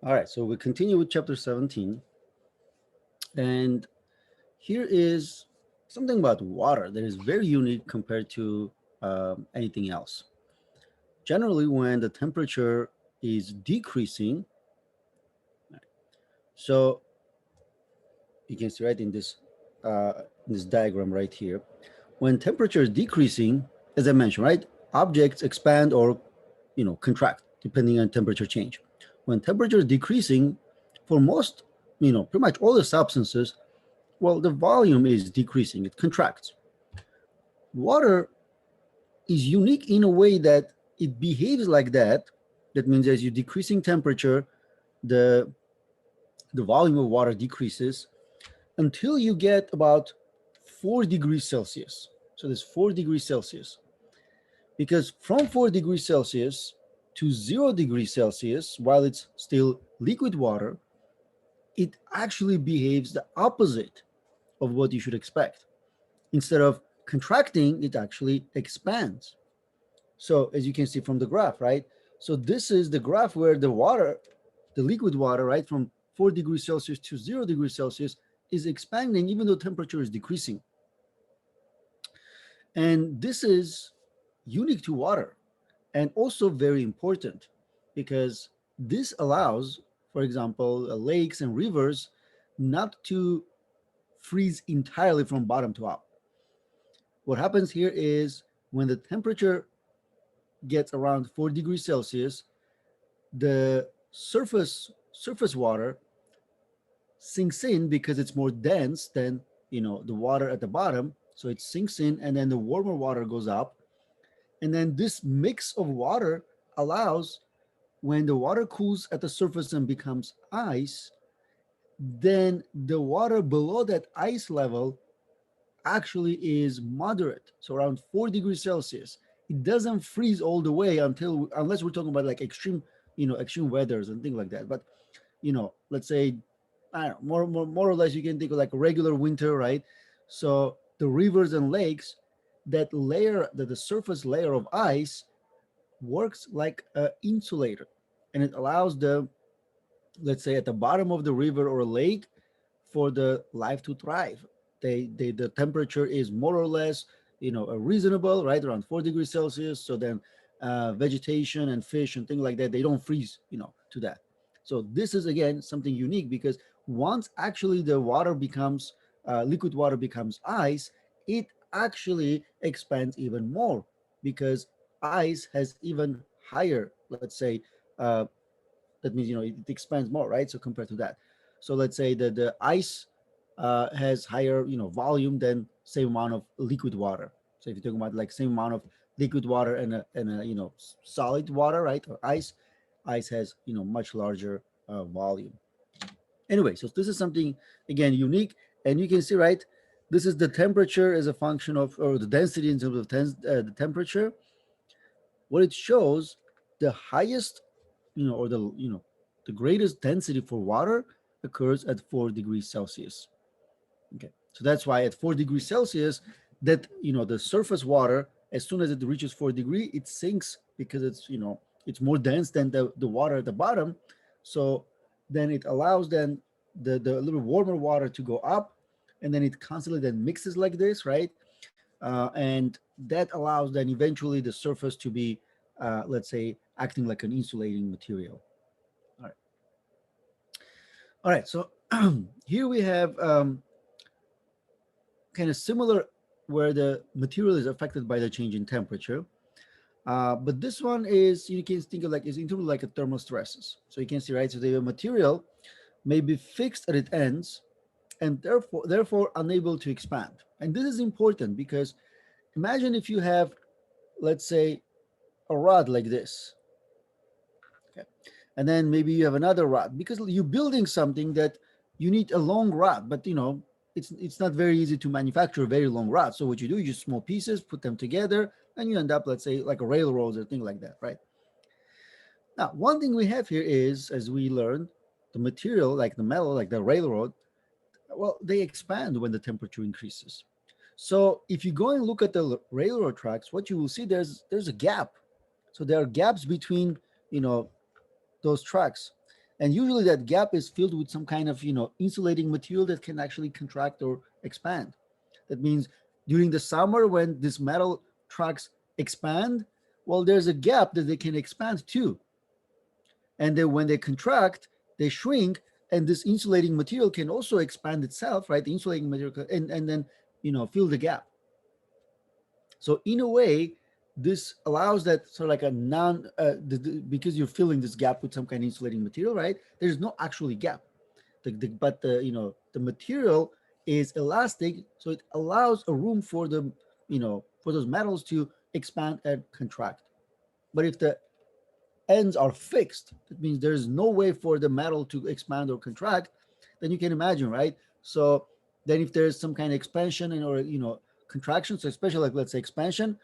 All right, so we continue with chapter 17. And here is something about water that is very unique compared to anything else. Generally, when the temperature is decreasing, so you can see right in this diagram right here, when temperature is decreasing, as I mentioned, right, objects expand or contract depending on temperature change. When temperature is decreasing, for most, pretty much all the substances, well, the volume is decreasing, it contracts. Water is unique in a way that it behaves like that. That means as you're decreasing temperature, the the volume of water decreases until you get about 4 degrees Celsius. So there's 4 degrees Celsius. Because from 4 degrees Celsius to 0 degrees Celsius, while it's still liquid water, it actually behaves the opposite of what you should expect. Instead of contracting, it actually expands. So as you can see from the graph, right? So this is the graph where the water, the liquid water, right, from 4 degrees Celsius to 0 degrees Celsius is expanding even though temperature is decreasing. And this is unique to water and also very important because this allows, for example, lakes and rivers not to freeze entirely from bottom to up. What happens here is when the temperature gets around 4 degrees Celsius, the surface water sinks in because it's more dense than the water at the bottom, so it sinks in and then the warmer water goes up, and then this mix of water allows, when the water cools at the surface and becomes ice, then the water below that ice level actually is moderate, so around 4 degrees Celsius. It doesn't freeze all the way unless we're talking about like extreme weathers and things like that. But let's say, I don't know, more or less you can think of like a regular winter, right? So the rivers and lakes, that the surface layer of ice works like an insulator, and it allows the, let's say, at the bottom of the river or lake, for the life to thrive. The temperature is more or less reasonable, right, around 4 degrees Celsius. So then vegetation and fish and things like that, they don't freeze to that. So this is again something unique because once actually the water becomes liquid water becomes ice, it actually expands even more because ice has even higher, let's say, uh, that means it expands more, right? So compared to that, so let's say that the ice has higher volume than same amount of liquid water. So if you're talking about like same amount of liquid water and a solid water, right, or ice has much larger volume. Anyway, so this is something again unique, and you can see, right, this is the temperature as a function of, or the density in terms of the temperature. What it shows, the highest, or the greatest density for water occurs at 4 degrees Celsius. Okay, so that's why at 4 degrees Celsius, that the surface water, as soon as it reaches 4 degrees, it sinks because it's more dense than the water at the bottom. So then it allows then the little warmer water to go up, and then it constantly then mixes like this, right? And that allows then eventually the surface to be, let's say, acting like an insulating material. All right. All right. So here we have kind of similar where the material is affected by the change in temperature. But this one is, you can think of like, is in terms of like a thermal stresses. So you can see, right? So the material may be fixed at its ends and therefore unable to expand. And this is important because imagine if you have, let's say, a rod like this. Okay. And then maybe you have another rod because you're building something that you need a long rod, but it's not very easy to manufacture a very long rod. So what you do, you just small pieces, put them together, and you end up, let's say, like a railroad or thing like that, right? Now, one thing we have here is, as we learned, the material, like the metal, like the railroad, well, they expand when the temperature increases. So if you go and look at the railroad tracks, what you will see, there's a gap. So there are gaps between, you know, those tracks. And usually that gap is filled with some kind of, insulating material that can actually contract or expand. That means during the summer when these metal tracks expand, well, there's a gap that they can expand too. And then when they contract, they shrink, and this insulating material can also expand itself, right? The insulating material, and then, fill the gap. So in a way, this allows that sort of like a because you're filling this gap with some kind of insulating material, right? There's no actually gap, but the material is elastic, so it allows a room for the for those metals to expand and contract. But if the ends are fixed, that means there's no way for the metal to expand or contract, then you can imagine, right? So then if there's some kind of expansion or contraction, so especially like let's say expansion,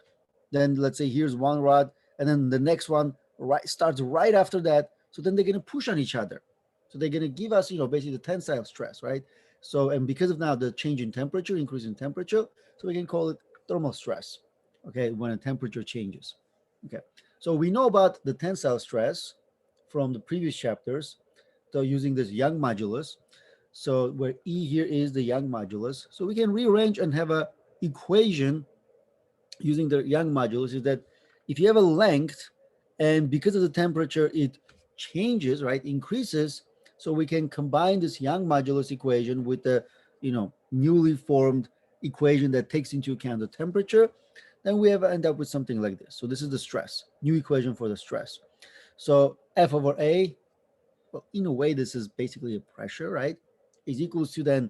then let's say here's one rod and then the next one right starts right after that, so then they're going to push on each other, so they're going to give us basically the tensile stress, right? So, and because of now the change in temperature, increase in temperature, so we can call it thermal stress, okay, when a temperature changes. Okay, so we know about the tensile stress from the previous chapters, so using this Young modulus, so where E here is the Young modulus, so we can rearrange and have a equation using the Young modulus, is that if you have a length and because of the temperature it changes, right, increases, so we can combine this Young modulus equation with the newly formed equation that takes into account the temperature, then we have end up with something like this. So this is the stress, new equation for the stress. So F over A, well, in a way this is basically a pressure, right, is equals to then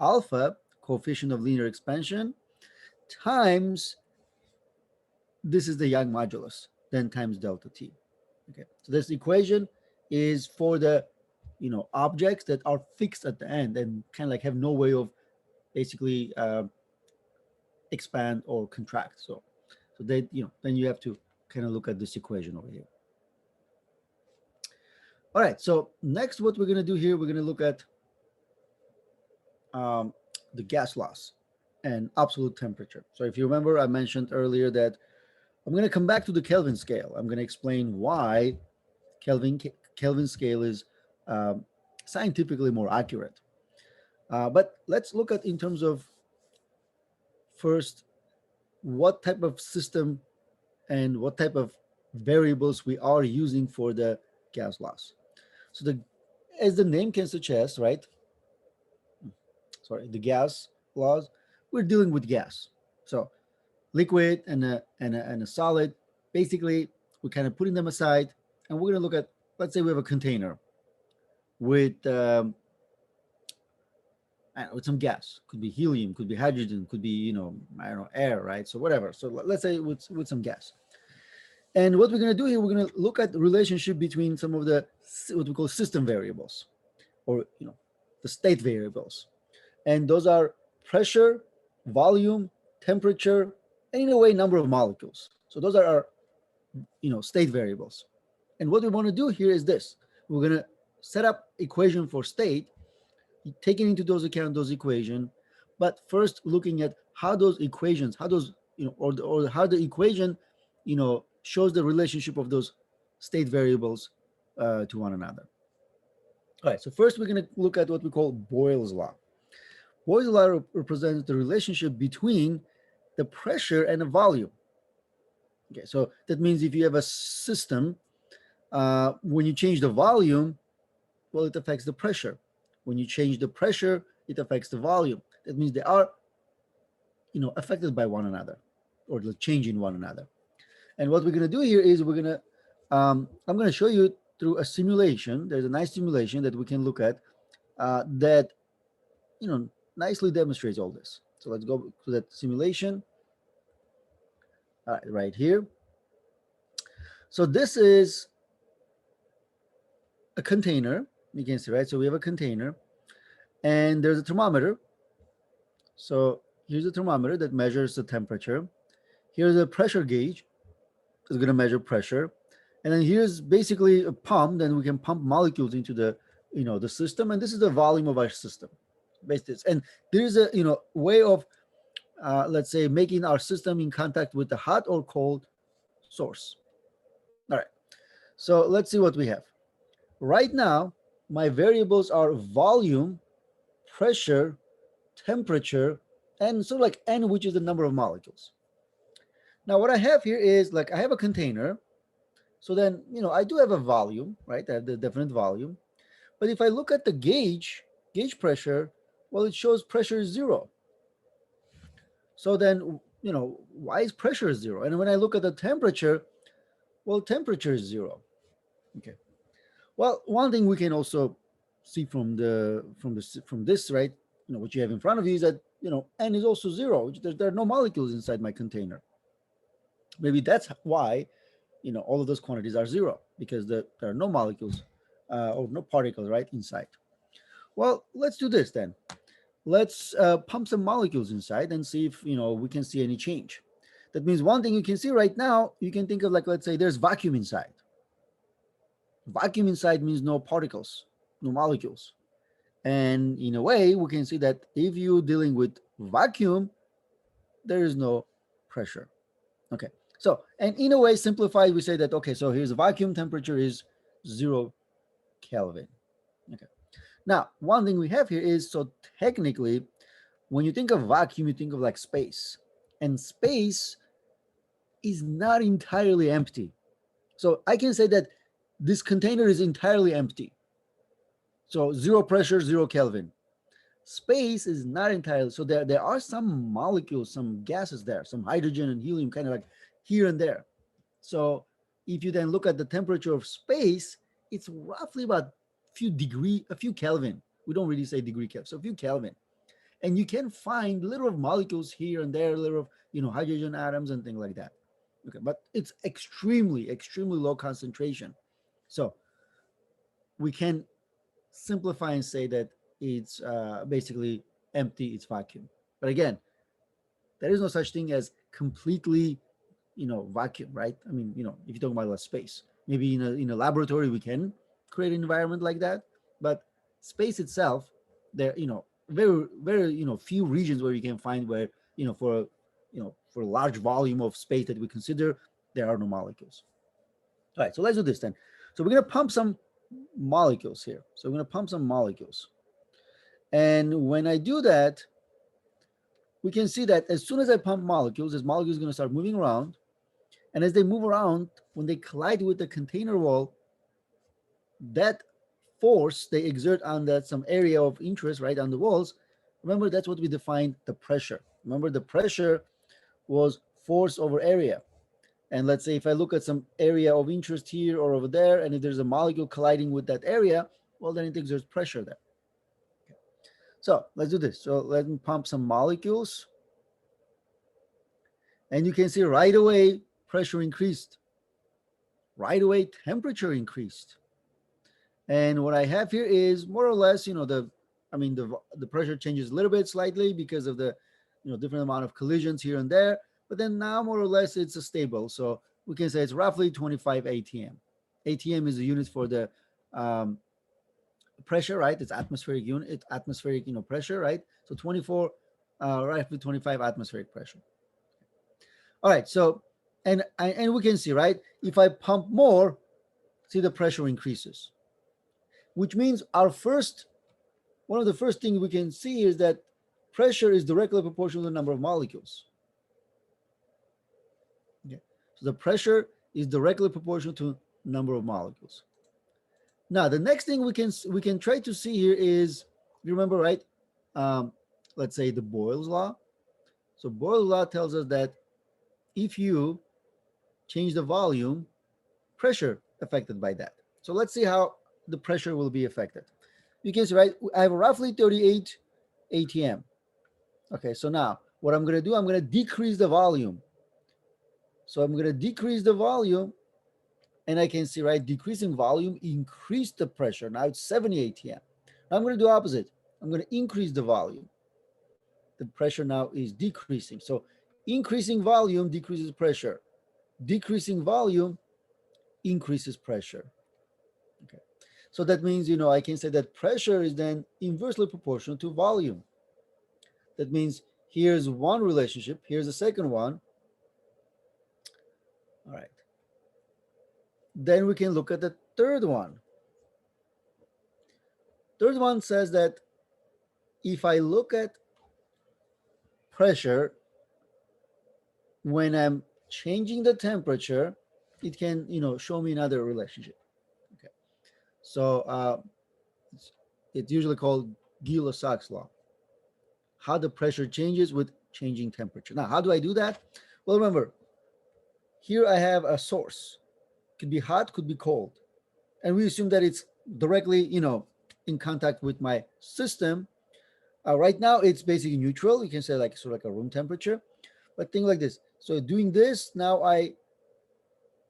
alpha, coefficient of linear expansion, times, this is the Young modulus, then times delta T. Okay, so this equation is for the objects that are fixed at the end and kind of like have no way of basically expand or contract. So they then you have to kind of look at this equation over here. All right, so next what we're going to do here, we're going to look at um, the gas loss and absolute temperature. So if you remember, I mentioned earlier that I'm going to come back to the Kelvin scale. I'm going to explain why Kelvin scale is um, scientifically more accurate. But let's look at in terms of first what type of system and what type of variables we are using for the gas loss. So as the name can suggest, right? Sorry, the gas laws. We're dealing with gas. So liquid and a solid. Basically, we're kind of putting them aside, and we're going to look at. Let's say we have a container with with some gas. Could be helium, could be hydrogen, could be I don't know, air, right? So whatever. So let's say with some gas. And what we're going to do here, we're going to look at the relationship between some of the what we call system variables, or the state variables, and those are pressure, volume, temperature, and in a way number of molecules. So those are our state variables. And what we want to do here is this: we're going to set up equation for state, taking into those account those equation, but first looking at how those equations, how those or how the equation shows the relationship of those state variables to one another. All right, so first we're going to look at what we call Boyle's law. Boyle's law represents the relationship between the pressure and the volume. Okay, so that means if you have a system, when you change the volume, well, it affects the pressure. When you change the pressure, it affects the volume. That means they are, affected by one another, or changing one another. And what we're going to do here is I'm going to show you through a simulation. There's a nice simulation that we can look at that, nicely demonstrates all this. So let's go to that simulation right here. So this is a container. You can see, right? So we have a container and there's a thermometer. So here's a thermometer that measures the temperature. Here's a pressure gauge. It's going to measure pressure. And then here's basically a pump. Then we can pump molecules into the system. And this is the volume of our system. And there's a, way of, let's say, making our system in contact with the hot or cold source. All right. So let's see what we have. Right now, my variables are volume, pressure, temperature, and sort of like n, which is the number of molecules. Now, what I have here is like I have a container. So then, I do have a volume, right? I have the definite volume. But if I look at the gauge pressure, well, it shows pressure is zero. So then, why is pressure zero? And when I look at the temperature, well, temperature is zero. Okay. Well, one thing we can also see from this, right? What you have in front of you is that n is also zero. There are no molecules inside my container. Maybe that's why all of those quantities are zero, because there are no molecules or no particles right inside. Well, let's do this then. Let's pump some molecules inside and see if we can see any change. That means one thing you can see right now, you can think of like, let's say there's vacuum inside. Vacuum inside means no particles, no molecules. And in a way, we can see that if you're dealing with vacuum, there is no pressure. Okay. So, and in a way, simplified, we say that, okay, so here's a vacuum, temperature is 0 Kelvin. Okay. Now, one thing we have here is, so technically, when you think of vacuum, you think of like space. And space is not entirely empty. So I can say that this container is entirely empty. So zero pressure, 0 Kelvin. Space is not entirely, so there are some molecules, some gases there, some hydrogen and helium kind of like here and there. So if you then look at the temperature of space, it's roughly about a few Kelvin. We don't really say degree Kelvin, so a few Kelvin. And you can find little molecules here and there, little hydrogen atoms and things like that. Okay, but it's extremely low concentration. So we can simplify and say that it's basically empty, it's vacuum. But again, there is no such thing as completely vacuum, right? I mean, if you're talking about space, maybe in a laboratory we can create an environment like that, but space itself, there very few regions where you can find where for a large volume of space that we consider, there are no molecules. All right, so let's do this then. So we're going to pump some molecules here. So we're going to pump some molecules, and when I do that, we can see that as soon as I pump molecules, this molecule is going to start moving around. And as they move around, when they collide with the container wall, that force they exert on that some area of interest right on the walls, remember that's what we defined the pressure. Remember the pressure was force over area. And let's say if I look at some area of interest here or over there, and if there's a molecule colliding with that area, well, then it exerts pressure there. Okay. So let's do this. So let me pump some molecules. And you can see right away pressure increased. Right away temperature increased. And what I have here is more or less, the pressure changes a little bit slightly because of the, different amount of collisions here and there. But then now more or less it's a stable. So we can say it's roughly 25 ATM. ATM is the unit for the pressure, right? It's atmospheric unit, it's atmospheric, pressure, right? So 24, roughly 25 atmospheric pressure. All right. So, and we can see, right? If I pump more, see the pressure increases, which means one of the first things we can see is that pressure is directly proportional to the number of molecules. Okay. So the pressure is directly proportional to number of molecules. Now, the next thing we can try to see here is, you remember, right? Um, let's say the Boyle's law. So Boyle's law tells us that if you change the volume, pressure affected by that. So let's see how the pressure will be affected. You can see, right? I have roughly 38 ATM. Okay, so now what I'm going to do, I'm going to decrease the volume. So I'm going to decrease the volume, and I can see, right, decreasing volume increase the pressure. Now it's 70 ATM. Now I'm going to do opposite. I'm going to increase the volume. The pressure now is decreasing. So increasing volume decreases pressure. Decreasing volume increases pressure. Okay. So that means, I can say that pressure is then inversely proportional to volume. That means here's one relationship, here's the second one. All right. Then we can look at the third one. Third one says that if I look at pressure when I'm changing the temperature, it can, show me another relationship. Okay. So it's usually called Gill-Sachs law, how the pressure changes with changing temperature. Now, how do I do that? Well, remember, here I have a source. Could be hot, could be cold. And we assume that it's directly, in contact with my system. Right now, it's basically neutral. You can say like sort of like a room temperature. But think like this. So doing this, now I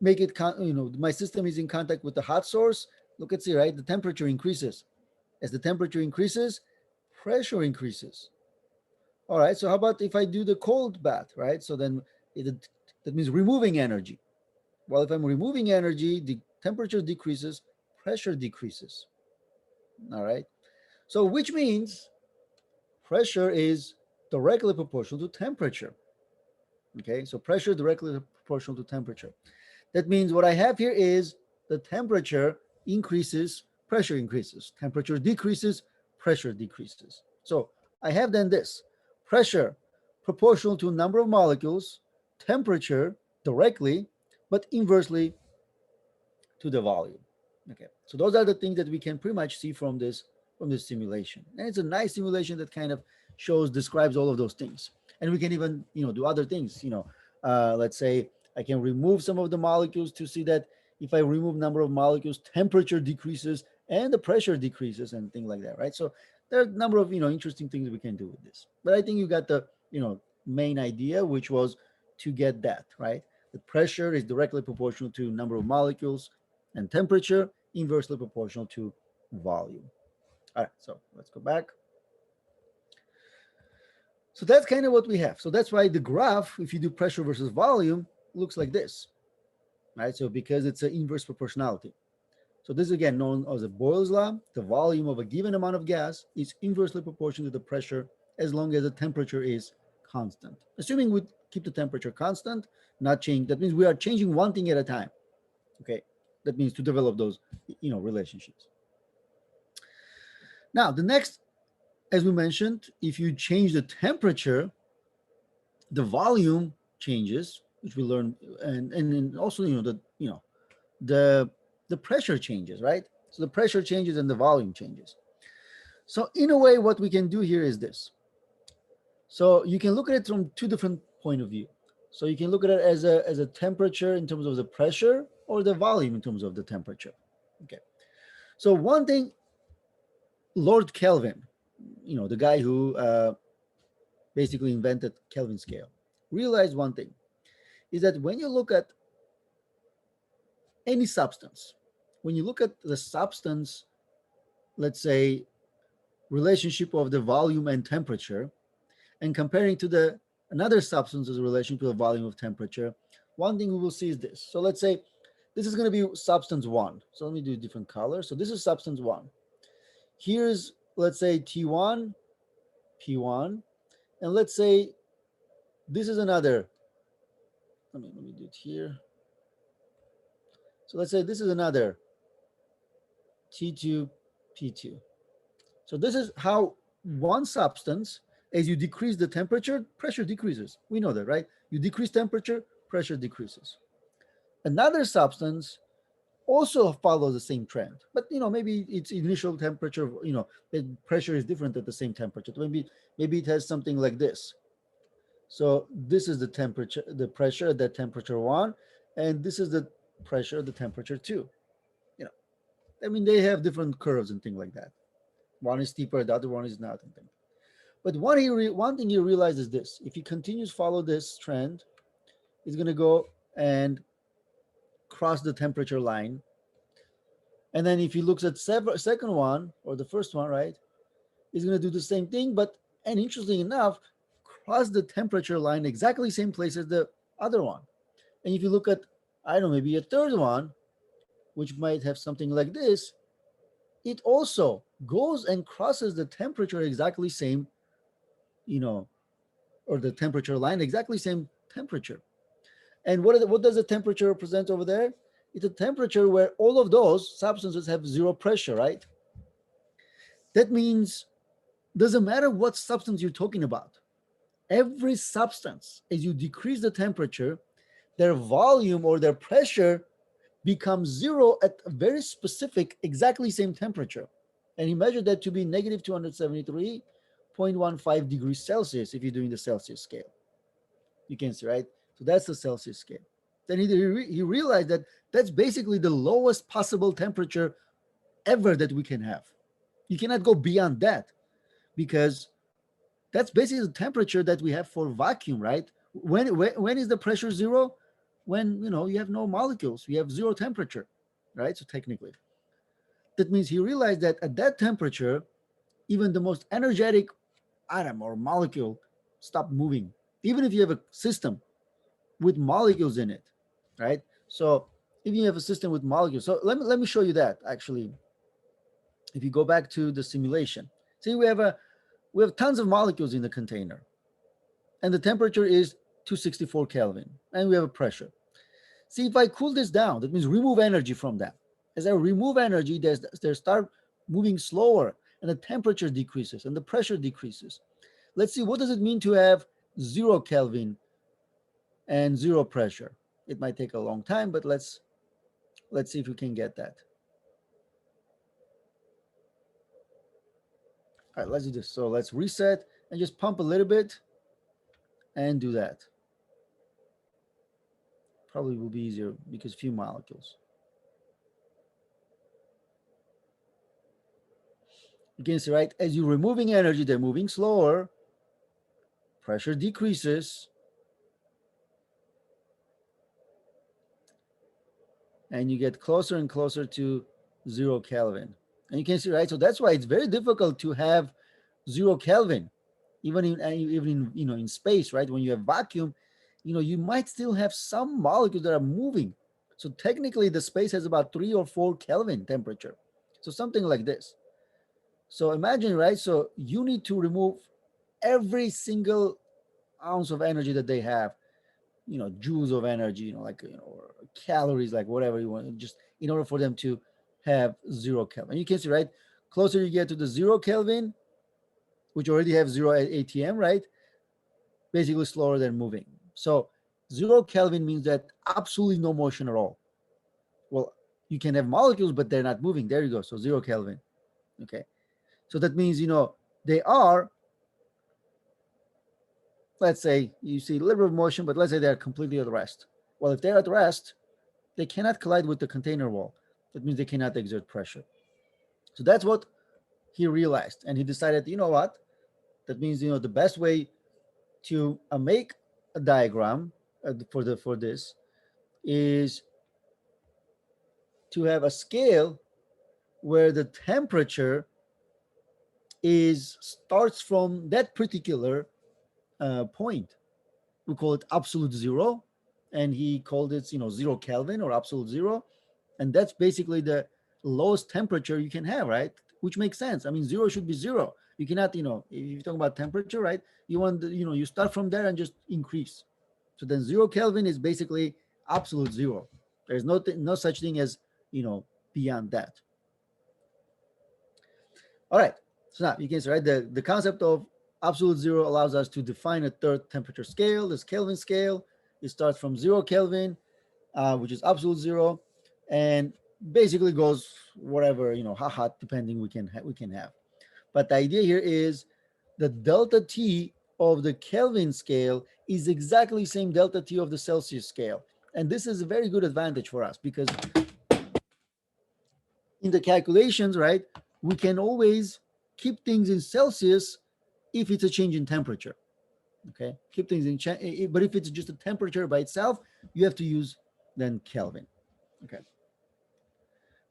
make it, my system is in contact with the hot source. Look at see, right? The temperature increases. As the temperature increases, pressure increases. All right. So how about if I do the cold bath, right? So then that means removing energy. Well, if I'm removing energy, the temperature decreases, pressure decreases. All right. So which means pressure is directly proportional to temperature. Okay. So pressure directly proportional to temperature. That means what I have here is the temperature increases, pressure increases. Temperature decreases, pressure decreases. So I have then this pressure proportional to number of molecules, temperature directly, but inversely to the volume. Okay, so those are the things that we can pretty much see from this simulation, and it's a nice simulation that kind of describes all of those things. And we can even do other things. Let's say I can remove some of the molecules to see that if I remove number of molecules, temperature decreases and the pressure decreases and things like that, right? So there are a number of interesting things we can do with this. But I think you got the main idea, which was to get that right. The pressure is directly proportional to number of molecules, and temperature inversely proportional to volume. All right, so let's go back. So that's kind of what we have. So that's why the graph, if you do pressure versus volume, looks like this, right? So because it's an inverse proportionality. So this is again known as the Boyle's law. The volume of a given amount of gas is inversely proportional to the pressure as long as the temperature is constant. Assuming we keep the temperature constant, not change, that means we are changing one thing at a time. Okay, that means to develop those relationships. Now the next, as we mentioned, if you change the temperature, the volume changes, which we learned, and also the the pressure changes, right? So the pressure changes and the volume changes. So in a way, what we can do here is this. So you can look at it from two different point of view. So you can look at it as a temperature in terms of the pressure, or the volume in terms of the temperature. Okay. So one thing, Lord Kelvin, the guy who basically invented Kelvin scale, realized one thing is that when you look at any substance, when you look at the substance, let's say relationship of the volume and temperature, and comparing to the another substance's relation to the volume of temperature, one thing we will see is this. So let's say this is going to be substance one. So let me do different colors. So this is substance one. Here's, let's say, T1, P1, and let's say this is another. Let me do it here. So let's say this is another T2, P2. So this is how one substance, as you decrease the temperature, pressure decreases. We know that, right? You decrease temperature, pressure decreases. Another substance also follows the same trend, but maybe its initial temperature, the pressure is different at the same temperature. Maybe it has something like this. So this is the temperature, the pressure at that temperature one, and this is the pressure at the temperature two. You know, they have different curves and things like that. One is steeper, the other one is not. But one thing you realize is this: if he continues follow this trend, he's going to go and cross the temperature line. And then if he looks at second one or the first one, right, he's going to do the same thing. And interesting enough, cross the temperature line exactly same place as the other one. And if you look at, I don't know, maybe a third one, which might have something like this, it also goes and crosses the temperature exactly same, you know, or the temperature line exactly same temperature. And what does the temperature represent over there? It's a temperature where all of those substances have zero pressure, right? That means doesn't matter what substance you're talking about. Every substance, as you decrease the temperature, their volume or their pressure becomes zero at a very specific, exactly same temperature. And he measured that to be negative 273.15 degrees Celsius if you're doing the Celsius scale. You can see, right? So that's the Celsius scale. Then he realized that that's basically the lowest possible temperature ever that we can have. You cannot go beyond that because that's basically the temperature that we have for vacuum, right? When is the pressure zero? When you have no molecules, you have zero temperature, right? So technically, that means he realized that at that temperature, even the most energetic atom or molecule stop moving, even if you have a system with molecules in it, right? So if you have a system with molecules, so let me show you that actually. If you go back to the simulation, see we have tons of molecules in the container, and the temperature is 264 Kelvin, and we have a pressure. See, if I cool this down, that means remove energy from them. As I remove energy, they start moving slower, and the temperature decreases, and the pressure decreases. Let's see, what does it mean to have 0 Kelvin and zero pressure? It might take a long time, but let's see if we can get that. All right, let's do this. So let's reset and just pump a little bit and do that. Probably will be easier because few molecules. You can see, right? As you're removing energy, they're moving slower. Pressure decreases, and you get closer and closer to 0 Kelvin. And you can see, right? So that's why it's very difficult to have 0 Kelvin, even in space, right? When you have vacuum, you might still have some molecules that are moving. So technically, the space has about 3 or 4 Kelvin temperature. So something like this. So imagine, right? So you need to remove every single ounce of energy that they have, joules of energy, like, or calories, like whatever you want, just in order for them to have 0 Kelvin. You can see, right? Closer you get to the 0 Kelvin, which already have zero ATM, right? Basically slower than moving. So 0 Kelvin means that absolutely no motion at all. Well, you can have molecules, but they're not moving. There you go. So 0 Kelvin. Okay. So that means, they are, let's say you see a little bit of motion, but let's say they're completely at rest. Well, if they're at rest, they cannot collide with the container wall. That means they cannot exert pressure. So that's what he realized. And he decided, you know what? That means, the best way to make a diagram for this is to have a scale where the temperature is starts from that particular point. We call it absolute zero, and he called it 0 Kelvin or absolute zero, and that's basically the lowest temperature you can have, right? Which makes sense. I mean, zero should be zero. You cannot, if you're talking about temperature, right? You want, you start from there and just increase. So then 0 Kelvin is basically absolute zero. There's no such thing as, beyond that. All right. So now you can see, right? The concept of absolute zero allows us to define a third temperature scale, this Kelvin scale. It starts from 0 Kelvin, which is absolute zero, and basically goes whatever, how hot depending we can have. But the idea here is the delta T of the Kelvin scale is exactly the same delta T of the Celsius scale. And this is a very good advantage for us because in the calculations, right, we can always keep things in Celsius if it's a change in temperature. Okay, keep things in, but if it's just a temperature by itself, you have to use then Kelvin. Okay.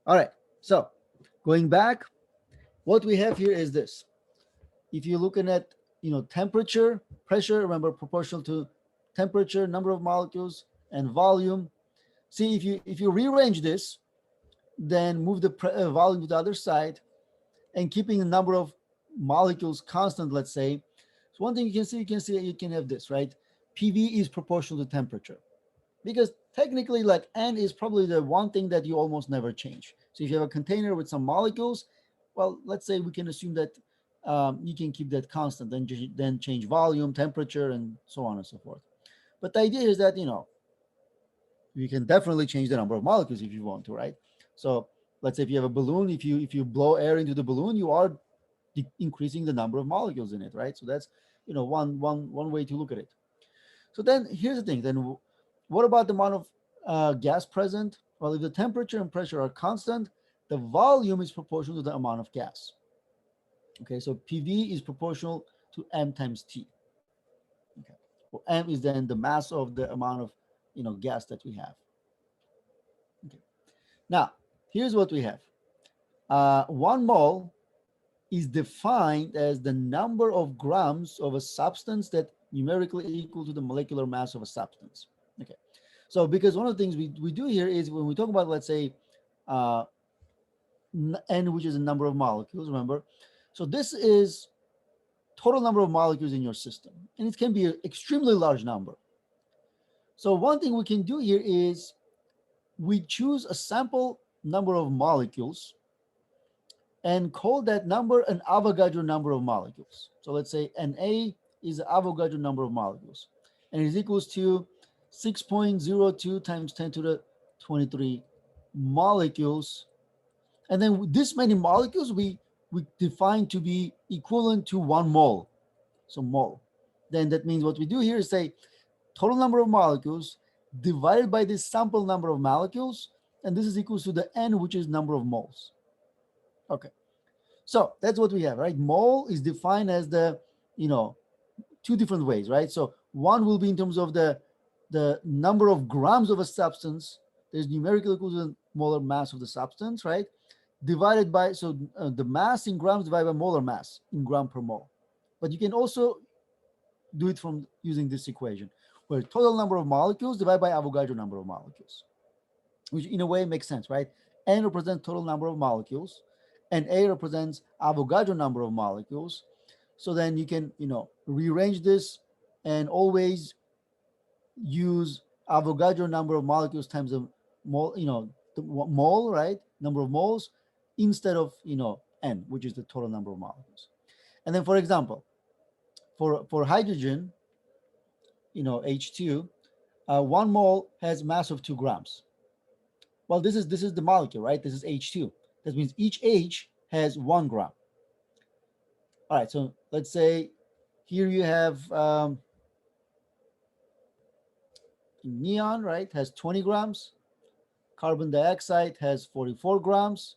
All right. So going back, what we have here is this. If you're looking at, temperature, pressure, remember proportional to temperature, number of molecules, and volume. See, if you rearrange this, then move the volume to the other side, and keeping the number of molecules constant, let's say. So one thing you can have this, right? PV is proportional to temperature, because technically, like, N is probably the one thing that you almost never change. So if you have a container with some molecules, Well, let's say we can assume that you can keep that constant, then change volume, temperature, and so on and so forth. But the idea is that you can definitely change the number of molecules if you want to, right? So let's say if you have a balloon, if you blow air into the balloon, you are increasing the number of molecules in it, right? So that's one way to look at it. So then here's the thing. Then what about the amount of gas present? Well, if the temperature and pressure are constant, the volume is proportional to the amount of gas. Okay, so PV is proportional to m times T. Okay, well, m is then the mass of the amount of gas that we have. Okay, now here's what we have. 1 mole is defined as the number of grams of a substance that numerically equal to the molecular mass of a substance. Okay, so because one of the things we do here is when we talk about, let's say, uh, n, which is the number of molecules, remember, so this is total number of molecules in your system, and it can be an extremely large number. So one thing we can do here is we choose a sample number of molecules and call that number an Avogadro number of molecules. So let's say Na is the Avogadro number of molecules, and it is equals to 6.02 times 10 to the 23 molecules. And then this many molecules we define to be equivalent to 1 mole. So mole. Then that means what we do here is say total number of molecules divided by this sample number of molecules, and this is equals to the n, which is number of moles. Okay. So that's what we have, right? Mole is defined as the, two different ways, right? So one will be in terms of the number of grams of a substance. There's numerical equal to the molar mass of the substance, right? Divided by, so the mass in grams divided by molar mass in gram per mole. But you can also do it from using this equation, where total number of molecules divided by Avogadro number of molecules, which in a way makes sense, right? N represents total number of molecules, and A represents Avogadro number of molecules. So then you can, rearrange this and always use Avogadro number of molecules times the mole, the mole, right? Number of moles instead of, N, which is the total number of molecules. And then, for example, for hydrogen, H2, 1 mole has mass of 2 grams. Well, this is the molecule, right? This is H2. That means each H has 1 gram. All right, so let's say here you have neon, right? Has 20 grams. Carbon dioxide has 44 grams,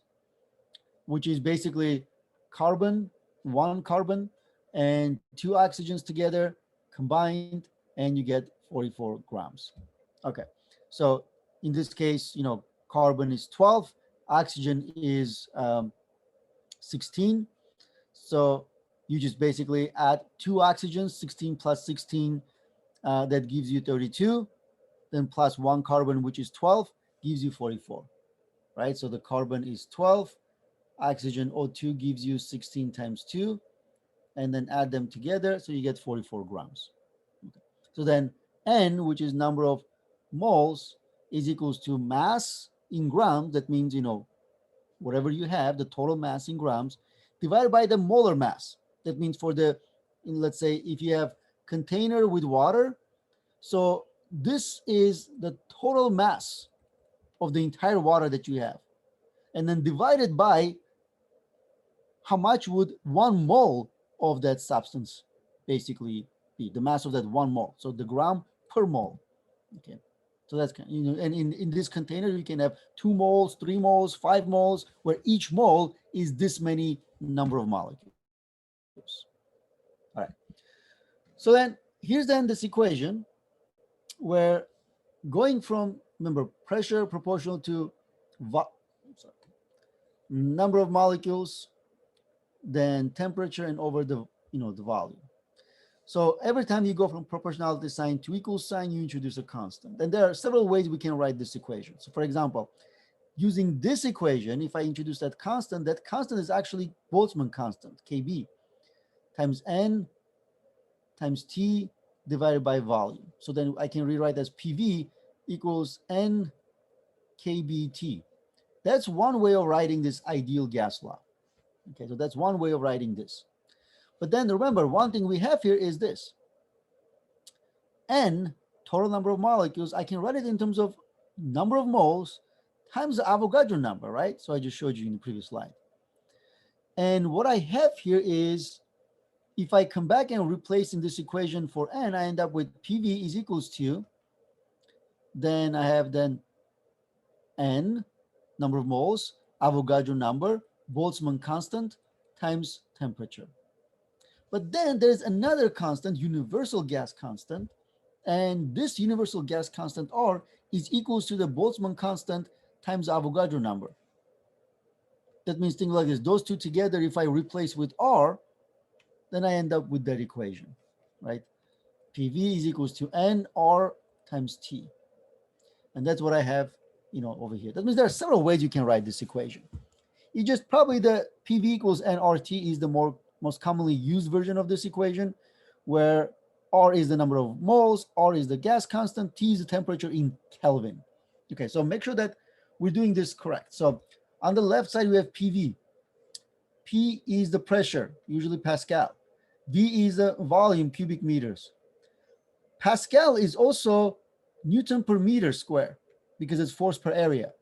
which is basically carbon, 1 carbon, and 2 oxygens together combined, and you get 44 grams. Okay, so in this case, carbon is 12, oxygen is 16. So you just basically add 2 oxygens, 16 plus 16, that gives you 32. Then plus 1 carbon, which is 12, gives you 44, right? So the carbon is 12, oxygen O2 gives you 16 times 2, and then add them together, so you get 44 grams. Okay. So then N, which is number of moles, is equals to mass in grams. That means, whatever you have, the total mass in grams, divided by the molar mass. That means let's say if you have container with water, so this is the total mass of the entire water that you have. And then divided by how much would 1 mole of that substance basically be, the mass of that 1 mole. So the gram per mole. Okay. So that's, and in this container, you can have 2 moles, 3 moles, 5 moles, where each mole is this many number of molecules. All right. So then here's then this equation where going from, remember, pressure proportional to number of molecules, then temperature, and over the volume. So every time you go from proportionality sign to equal sign, you introduce a constant. And there are several ways we can write this equation. So for example, using this equation, if I introduce that constant is actually Boltzmann constant, Kb, times N times T divided by volume. So then I can rewrite as PV equals N KBT. That's one way of writing this ideal gas law. Okay, so that's one way of writing this. But then remember, one thing we have here is this. N, total number of molecules, I can write it in terms of number of moles times the Avogadro number, right? So I just showed you in the previous slide. And what I have here is, if I come back and replace in this equation for N, I end up with PV is equals to, then I have then N, number of moles, Avogadro number, Boltzmann constant, times temperature. But then there's another constant, universal gas constant, and this universal gas constant R is equals to the Boltzmann constant times Avogadro number. That means things like this. Those two together, if I replace with R, then I end up with that equation, right? PV is equals to NR times T. And that's what I have, over here. That means there are several ways you can write this equation. You just probably the PV equals nRT is the most commonly used version of this equation, where R is the number of moles, R is the gas constant, T is the temperature in Kelvin. Okay, so make sure that we're doing this correct. So on the left side, we have PV. P is the pressure, usually Pascal. V is the volume, cubic meters. Pascal is also Newton per meter square because it's force per area.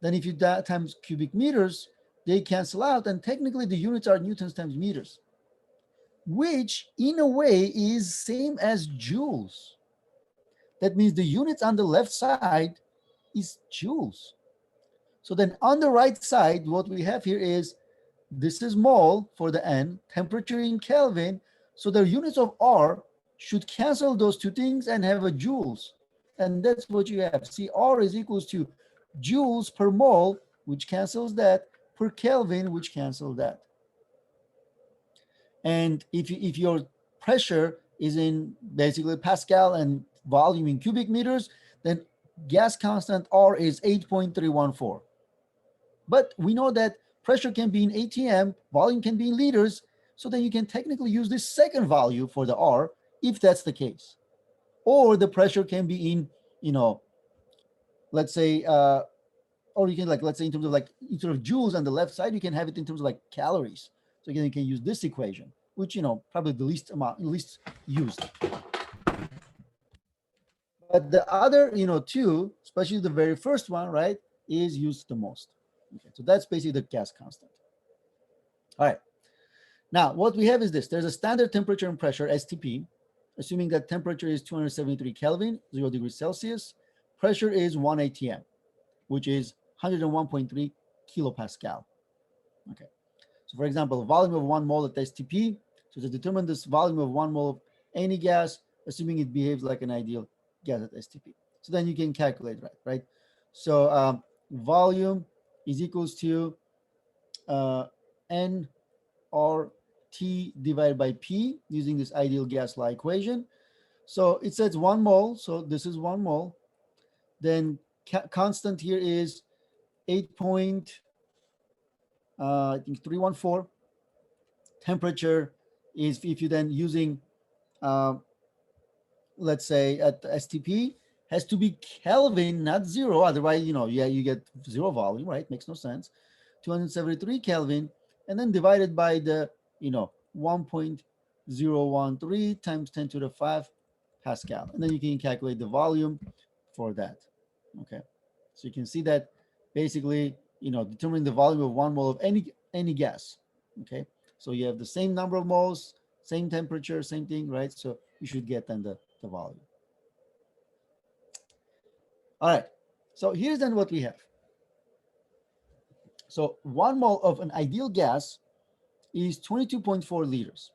Then if you times cubic meters, they cancel out, and technically the units are newtons times meters, which in a way is same as joules. That means the units on the left side is joules. So then on the right side, what we have here is, this is mole for the N, temperature in Kelvin. So the units of R should cancel those two things and have a joules. And that's what you have. See, R is equals to joules per mole, which cancels that, per Kelvin, which cancels that. And if your pressure is in basically Pascal and volume in cubic meters, then gas constant R is 8.314. But we know that pressure can be in ATM, volume can be in liters, so then you can technically use this second value for the R if that's the case. Or the pressure can be in, let's say, or you can let's say in terms of instead of joules on the left side, you can have it in terms of calories. So again, you can use this equation, which, probably the least used. But the other, two, especially the very first one, right, is used the most. Okay, so that's basically the gas constant. All right. Now, what we have is this. There's a standard temperature and pressure, STP, assuming that temperature is 273 Kelvin, 0 degrees Celsius. Pressure is 1 atm, which is 101.3 kilopascal. Okay. So for example, volume of 1 mole at STP. So to determine this volume of 1 mole of any gas, assuming it behaves like an ideal gas at STP. So then you can calculate, right? So volume is equals to N or T divided by P using this ideal gas law equation. So it says 1 mole. So this is 1 mole. Then constant here is 8.314. Temperature is, if you then using, let's say at STP, has to be Kelvin, not zero. Otherwise, you get zero volume, right? Makes no sense. 273 Kelvin, and then divided by the, 1.013 times 10 to the 5 Pascal. And then you can calculate the volume for that. Okay. So you can see that basically, determining the volume of 1 mole of any gas. Okay. So you have the same number of moles, same temperature, same thing, right? So you should get then the volume. All right. So here's then what we have. So 1 mole of an ideal gas is 22.4 liters.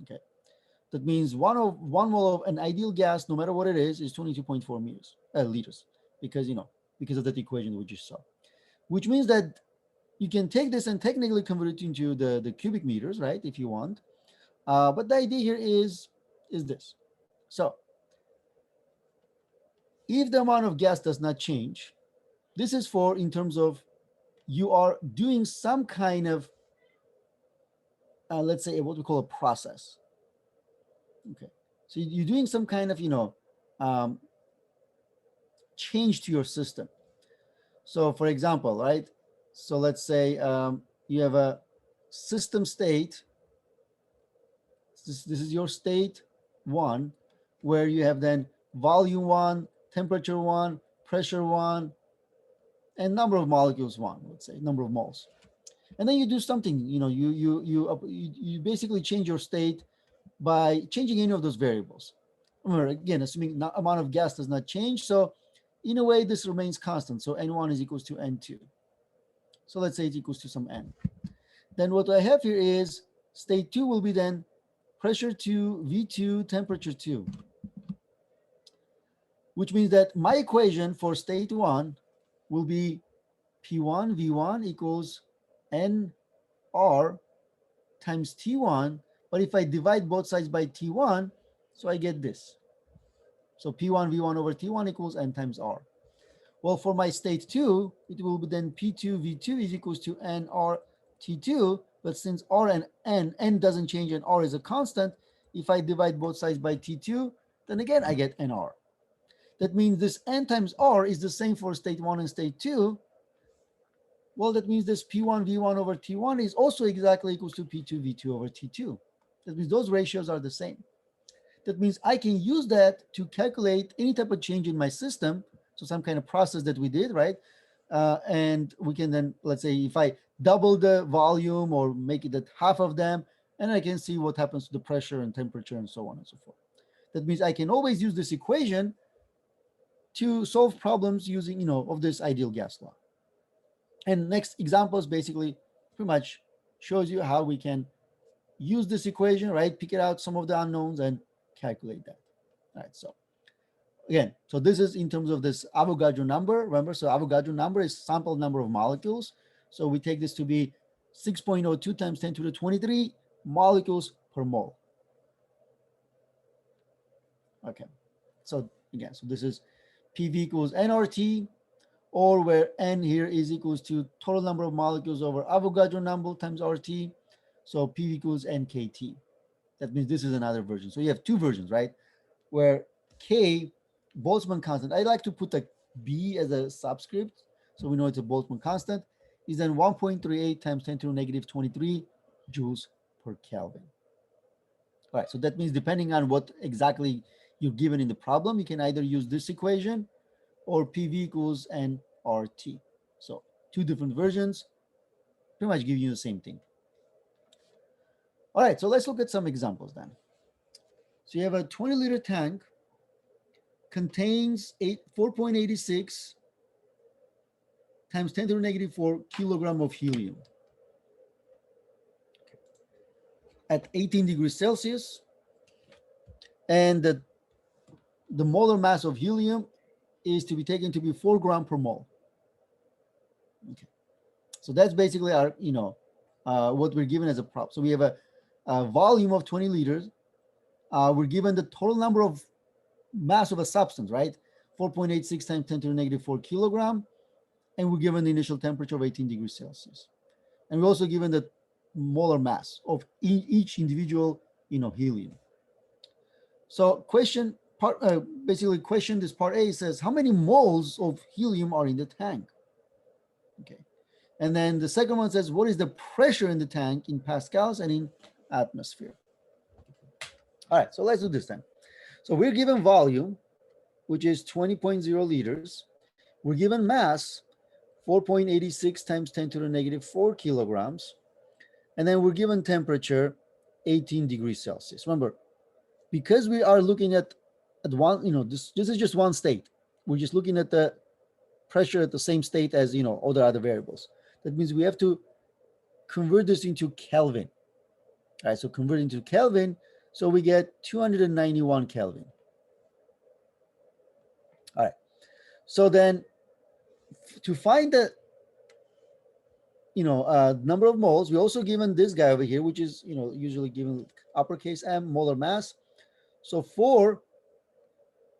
Okay. That means one mole of an ideal gas, no matter what it is 22.4 liters, because because of that equation we just saw. Which means that you can take this and technically convert it into the cubic meters, right? If you want. But the idea here is this. So if the amount of gas does not change, this is for in terms of you are doing some kind of, let's say, what we call a process. Okay. So you're doing some kind of, um, change to your system. So for example, right? So let's say you have a system state. This is your state one, where you have then volume one, temperature one, pressure one, and number of molecules one, let's say, number of moles. And then you do something, you basically change your state by changing any of those variables. Remember, again, assuming not, amount of gas does not change. So in a way, this remains constant. So N1 is equals to N2. So let's say it equals to some N. Then what I have here is state two will be then pressure 2, V2, temperature 2, which means that my equation for state 1 will be P1 V1 equals NR times T1. But if I divide both sides by T1, so I get this. So P1 V1 over T1 equals N times R. Well, for my state 2, it will be then P2 V2 is equals to NR T2. But since R and N doesn't change and R is a constant, if I divide both sides by T2, then again I get NR. That means this N times R is the same for state 1 and state 2. Well, that means this P1 V1 over T1 is also exactly equals to P2 V2 over T2. That means those ratios are the same. That means I can use that to calculate any type of change in my system. So some kind of process that we did, right? And we can then, let's say if I double the volume or make it at half of them, and I can see what happens to the pressure and temperature and so on and so forth. That means I can always use this equation to solve problems using, of this ideal gas law. And next examples basically pretty much shows you how we can use this equation, right? Pick it out some of the unknowns and calculate that. All right, so again, so this is in terms of this Avogadro number. Remember, so Avogadro number is sample number of molecules. So we take this to be 6.02 times 10 to the 23 molecules per mole. Okay, so again, so this is PV equals nRT, or where N here is equals to total number of molecules over Avogadro number times RT. So PV equals NKT. That means this is another version. So you have two versions, right? Where K, Boltzmann constant, I like to put a B as a subscript, so we know it's a Boltzmann constant, is then 1.38 times 10 to the negative 23 joules per Kelvin. All right, so that means depending on what exactly you're given in the problem, you can either use this equation or PV equals nRT. So two different versions, pretty much give you the same thing. All right, so let's look at some examples then. So you have a 20-liter tank, contains 4.86 times 10 to the negative 4 kilogram of helium at 18 degrees Celsius. And the molar mass of helium is to be taken to be 4 grams per mole. Okay. So that's basically our, what we're given as a prop. So we have a volume of 20 liters. We're given the total number of mass of a substance, right? 4.86 times 10 to the negative 4 kilogram. And we're given the initial temperature of 18 degrees Celsius. And we're also given the molar mass of each individual, helium. So question part, basically question this part A says, how many moles of helium are in the tank? Okay. And then the second one says, what is the pressure in the tank in pascals and in atmosphere? All right, so let's do this then. So we're given volume, which is 20.0 liters. We're given mass, 4.86 times 10 to the negative 4 kilograms. And then we're given temperature, 18 degrees Celsius. Remember, because we are looking at one, this is just one state. We're just looking at the pressure at the same state as, all the other variables. That means we have to convert this into Kelvin. All right, so convert into Kelvin. So we get 291 Kelvin. All right. So then to find the number of moles, we also given this guy over here, which is usually given uppercase M, molar mass. So 4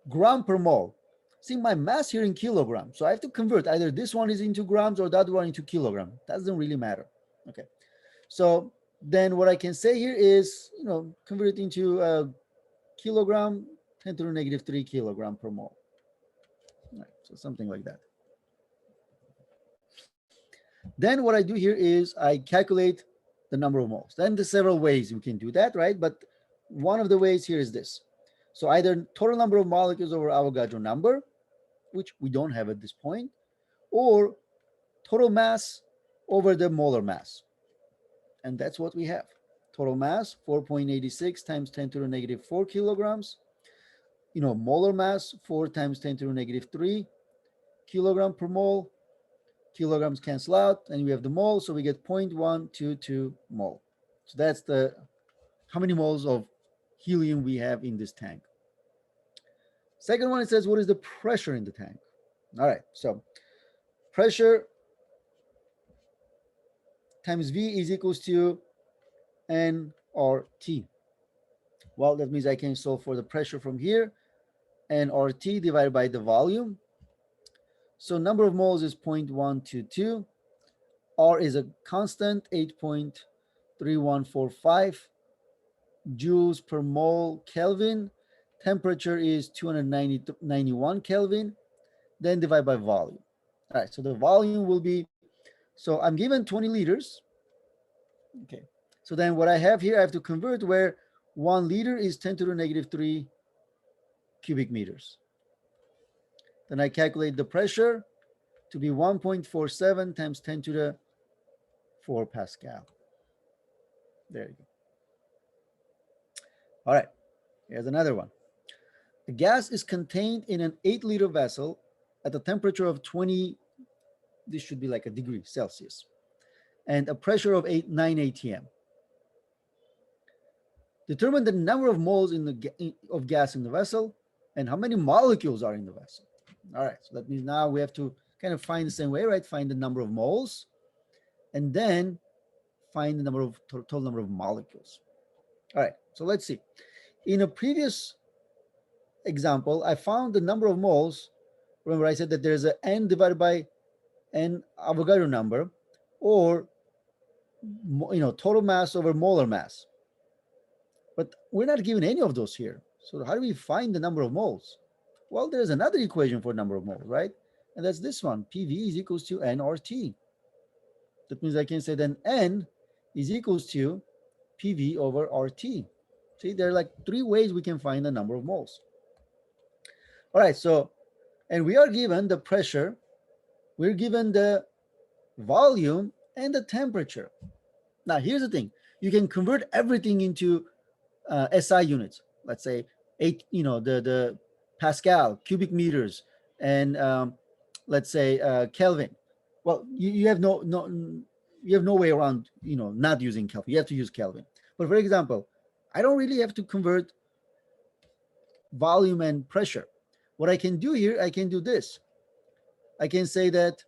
gram per mole. See my mass here in kilograms, so I have to convert either this one is into grams or that one into kilogram. Doesn't really matter. Okay, so then what I can say here is convert it into kilogram, 10 to the negative 3 kilogram per mole. All right, so something like that. Then what I do here is I calculate the number of moles. Then there's several ways you can do that, right? But one of the ways here is this. So either total number of molecules over Avogadro number, which we don't have at this point, or total mass over the molar mass. And that's what we have. Total mass, 4.86 times 10 to the negative 4 kilograms. Molar mass, 4 times 10 to the negative 3 kilogram per mole. Kilograms cancel out, and we have the mole, so we get 0.122 mole. So that's the how many moles of helium we have in this tank. Second one, it says what is the pressure in the tank. All right, so pressure times V is equals to nRT. Well, that means I can solve for the pressure from here, nRT divided by the volume. So number of moles is 0.122. R is a constant, 8.3145 joules per mole Kelvin. Temperature is 291 Kelvin. Then divide by volume. All right, so the volume will be, so I'm given 20 liters. Okay, so then what I have here, I have to convert where 1 liter is 10 to the negative 3 cubic meters. Then I calculate the pressure to be 1.47 times 10 to the 4 Pascal. There you go. All right, here's another one. The gas is contained in an 8-liter vessel at a temperature of 20, this should be like a degree Celsius, and a pressure of 9 atm. Determine the number of moles of gas in the vessel and how many molecules are in the vessel. All right, so that means now we have to kind of find the same way, right? Find the number of moles and then find the number of total number of molecules. All right, so let's see. In a previous example, I found the number of moles. Remember, I said that there's an n divided by n Avogadro number, or total mass over molar mass. But we're not given any of those here. So how do we find the number of moles? Well, there's another equation for number of moles, right? And that's this one. PV is equals to nRT. That means I can say then N is equals to PV over RT. See, there are like 3 ways we can find the number of moles. All right, so, and we are given the pressure, we're given the volume and the temperature. Now, here's the thing. You can convert everything into SI units. Let's say the Pascal, cubic meters, and let's say Kelvin. Well, you have no way around not using Kelvin. You have to use Kelvin. But for example, I don't really have to convert volume and pressure. What I can do here, I can do this. I can say that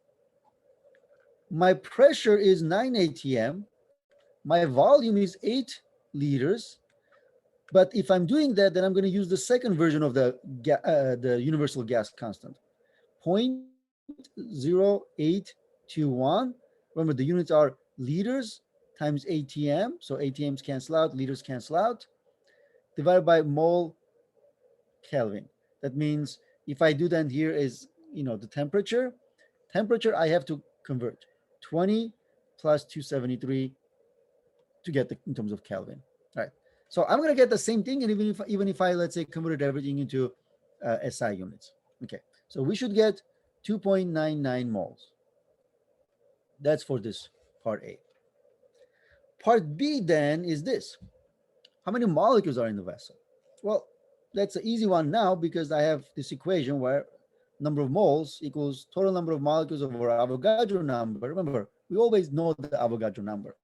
my pressure is 9 atm, my volume is 8 liters. But if I'm doing that, then I'm going to use the second version of the universal gas constant, 0.0821. Remember, the units are liters times ATM. So ATMs cancel out, liters cancel out, divided by mole Kelvin. That means if I do that here is, the temperature. Temperature, I have to convert 20 plus 273 to get in terms of Kelvin. All right. So I'm going to get the same thing, and even if I, let's say, converted everything into SI units. Okay. So we should get 2.99 moles. That's for this part A. Part B then is this. How many molecules are in the vessel? Well, that's an easy one now because I have this equation where number of moles equals total number of molecules over Avogadro number. Remember, we always know the Avogadro number.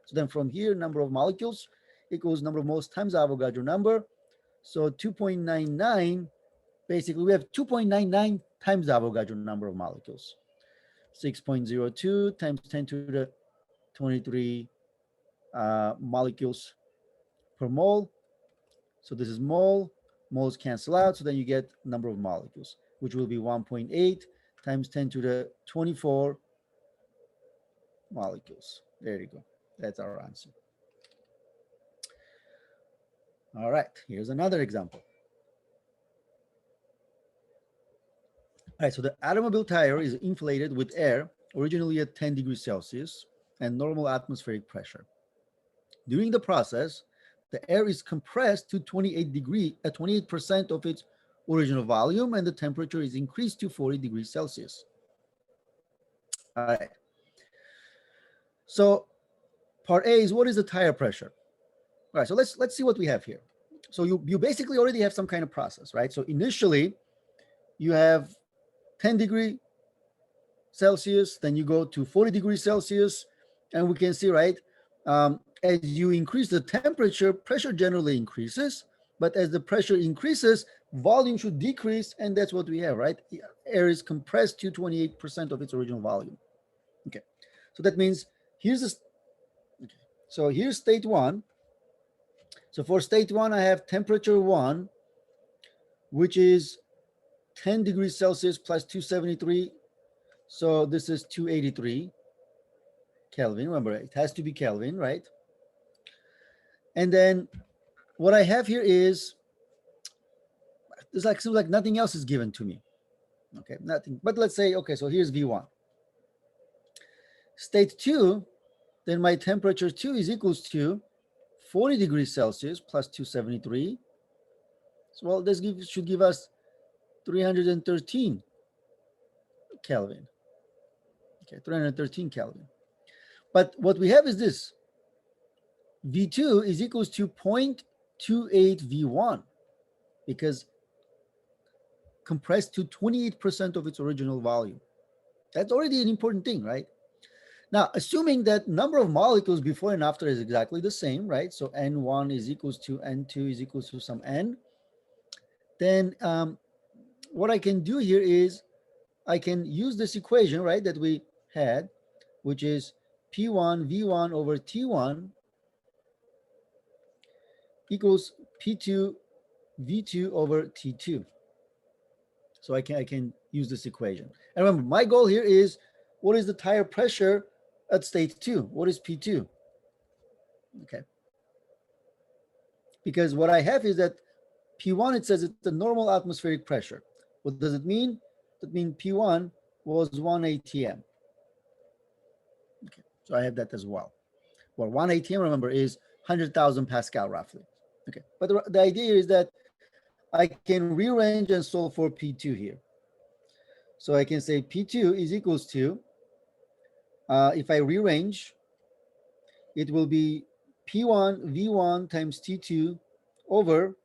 So then from here, number of molecules equals number of moles times Avogadro number. So 2.99, basically we have 2.99 times the Avogadro number of molecules. 6.02 times 10 to the 23 molecules per mole. So this is mole, moles cancel out, so then you get number of molecules, which will be 1.8 times 10 to the 24 molecules. There you go. That's our answer. All right, here's another example. All right, so the automobile tire is inflated with air, originally at 10 degrees Celsius and normal atmospheric pressure. During the process, the air is compressed to 28% of its original volume, and the temperature is increased to 40 degrees Celsius. All right. So part A is, what is the tire pressure? All right. So let's see what we have here. So you basically already have some kind of process, right? So initially you have 10 degree Celsius, then you go to 40 degrees Celsius, and we can see, right, as you increase the temperature, pressure generally increases, but as the pressure increases, volume should decrease, and that's what we have, right? Air is compressed to 28% of its original volume. Okay, so that means here's this. Okay. So here's state one. So for state one, I have temperature one, which is 10 degrees Celsius plus 273. So this is 283 Kelvin. Remember, it has to be Kelvin, right? And then what I have here is, it's like, seems like nothing else is given to me. Okay, nothing. But let's say, okay, so here's V1. State two, then my temperature two is equals to 40 degrees Celsius plus 273. So, well, this should give us 313 Kelvin. Okay, 313 Kelvin. But what we have is this. V2 is equals to 0.28 V1, because compressed to 28% of its original volume. That's already an important thing, right? Now, assuming that number of molecules before and after is exactly the same, right? So N1 is equals to N2 is equals to some N, then what I can do here is I can use this equation, right, that we had, which is P1 V1 over T1 equals P2 V2 over T2. So I can use this equation. And remember, my goal here is, what is the tire pressure at state two? What is P2? Okay. Because what I have is that P1, it says it's the normal atmospheric pressure. What does it mean? That means P1 was 1 atm. Okay. So I have that as well. Well, 1 atm, remember, is 100,000 Pascal roughly. Okay. But the idea is that I can rearrange and solve for P2 here. So I can say P2 is equals to, if I rearrange, it will be P1 V1 times T2 over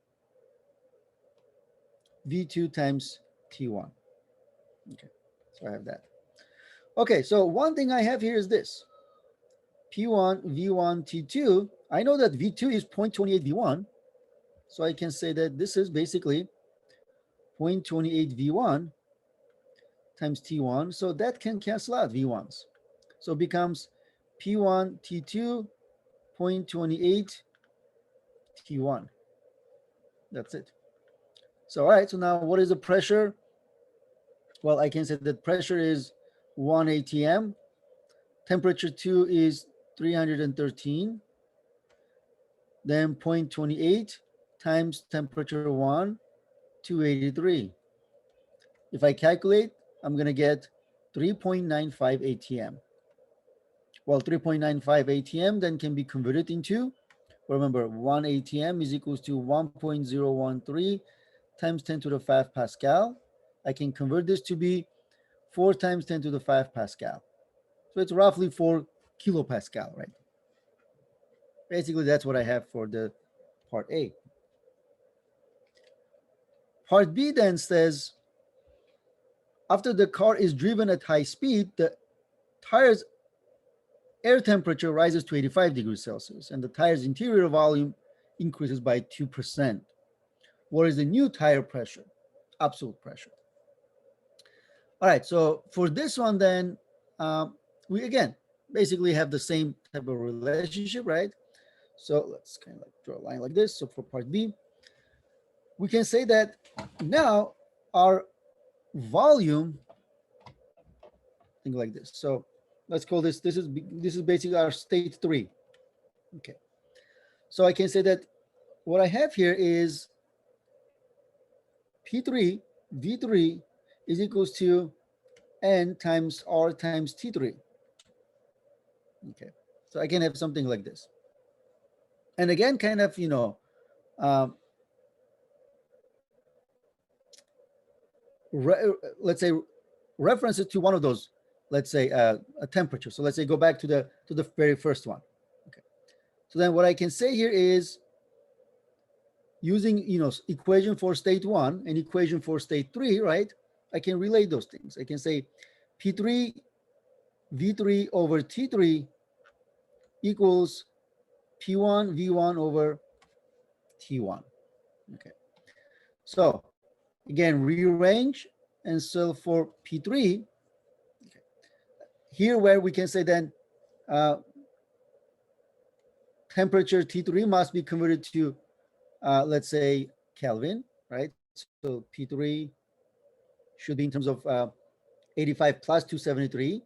V2 times T1. Okay, so I have that. Okay, so one thing I have here is this. P1 V1 T2, I know that V2 is 0.28 V1, so I can say that this is basically 0.28 V1 times T1, so that can cancel out V1s. So it becomes P1 T2 0.28 T1. That's it. So, all right, so now what is the pressure? Well, I can say that pressure is 1 atm, temperature 2 is 313, then 0.28 times temperature 1, 283. If I calculate, I'm going to get 3.95 atm. Well, 3.95 atm then can be converted into, remember, 1 atm is equals to 1.013 times 10 to the 5 Pascal. I can convert this to be 4 times 10 to the 5 Pascal. So it's roughly 4 kilopascal, right? Basically, that's what I have for the part A. Part B then says, after the car is driven at high speed, the tire's air temperature rises to 85 degrees Celsius and the tire's interior volume increases by 2%. What is the new tire pressure? Absolute pressure. All right, so for this one then, we again basically have the same type of relationship, right? So let's kind of like draw a line like this. So for part B, we can say that now our volume, think like this. So let's call this is basically our state three. Okay. So I can say that what I have here is P3, V3 is equals to N times R times T3. Okay. So I can have something like this. And again, kind of, um, let's say reference it to one of those, let's say a temperature. So let's say go back to the very first one. Okay. So then what I can say here is using, equation for state one and equation for state three, right? I can relate those things. I can say P3 V3 over T3 equals P1 V1 over T1. Okay. So again, rearrange and so for P3, okay, here where we can say then uh, temperature T3 must be converted to, let's say, Kelvin, right? So P3 should be in terms of 85 plus 273.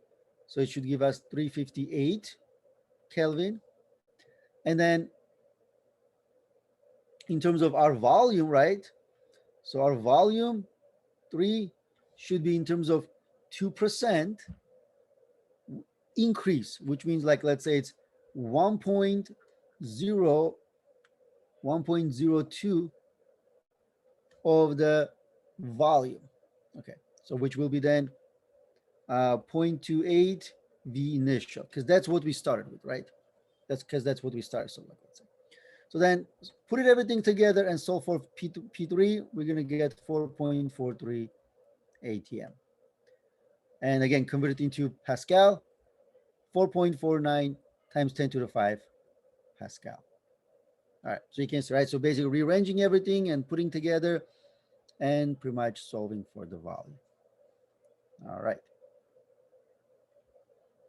So it should give us 358 Kelvin. And then in terms of our volume, right? So our volume 3 should be in terms of 2% increase, which means like, let's say it's 1.0, 1.02 of the volume. Okay, so which will be then 0.28 V initial, because that's what we started with, right? That's because that's what we started. So like, let's say. So then put it everything together and solve for P3, we're going to get 4.43 ATM. And again, convert it into Pascal, 4.49 times 10 to the 5 Pascal. All right, so you can see, right? So basically rearranging everything and putting together and pretty much solving for the volume. All right.